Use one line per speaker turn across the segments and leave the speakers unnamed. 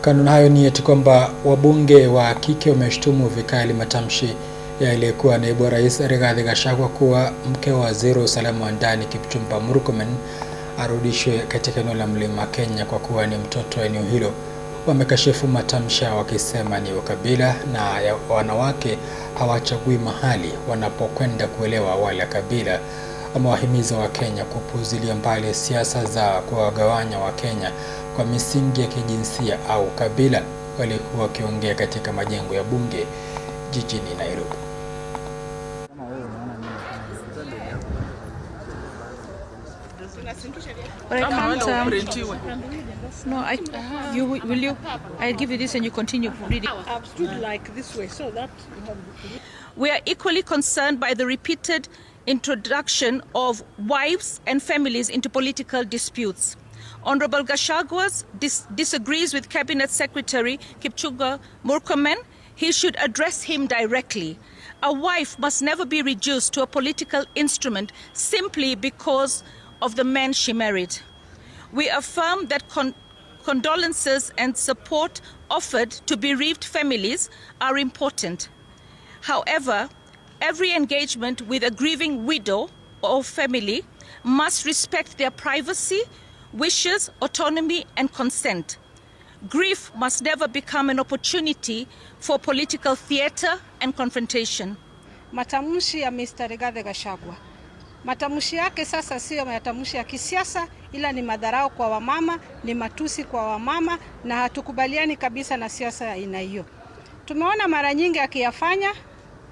Kando na hayo ni eti kwamba wabunge wa kike wameshtumu vikali matamshi ya aliyekuwa naibu wa rais Rigathi Gachagua kuwa mke wa waziri wa usalama wa ndani Kipchumba Murkomen arudishwe katika eneo la Mlima Kenya kwa kuwa ni mtoto wa eneo hilo. Wamekashifu matamshi wakisema ni ukabila na ya wanawake hawachagui mahali wanapokwenda kuelewa wale kabila. Wamewahimiza Wakenya kupuuzilia mbali siasa za kuwagawanya Wakenya kwa misingi ya kijinsia au kabila. Walikuwa wakiongea katika majengo ya bunge jijini Nairobi.
But I can't. No, will you? I'll give you this and you continue reading.
I've stood like this way so that you have.
We are equally concerned by the repeated introduction of wives and families into political disputes. Honorable Gachagua disagrees with Cabinet Secretary Kipchumba Murkomen. He should address him directly. A wife must never be reduced to a political instrument simply because of the men she married. We affirm that condolences and support offered to bereaved families are important. However, every engagement with a grieving widow or family must respect their privacy, wishes, autonomy, and consent. Grief must never become an opportunity for political theater and confrontation.
Matamshi ya Mr. Rigathi Gachagua. Matamshi yake sasa sio matamshi ya kisiasa, ila ni madharau kwa wamama, ni matusi kwa wamama, na hatukubaliani kabisa na siasa ya aina hiyo. Tumeona mara nyingi akiyafanya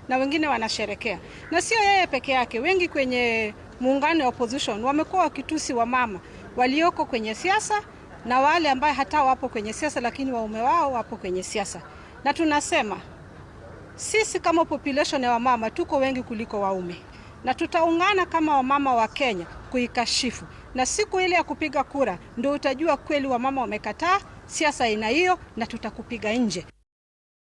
na wengine wanasherekea. Na sio yeye peke yake, wengi kwenye muungano wa opposition wamekuwa wakitusi wamama walioko kwenye siasa na wale ambao hata wapo kwenye siasa lakini waume wao wapo kwenye siasa. Na tunasema sisi kama population ya wamama tuko wengi kuliko waume. Na tutaungana kama wamama wa Kenya kuikashifu. Na siku ile ya kupiga kura ndio utajua kweli wamama wamekataa siasa aina hiyo na tutakupiga nje.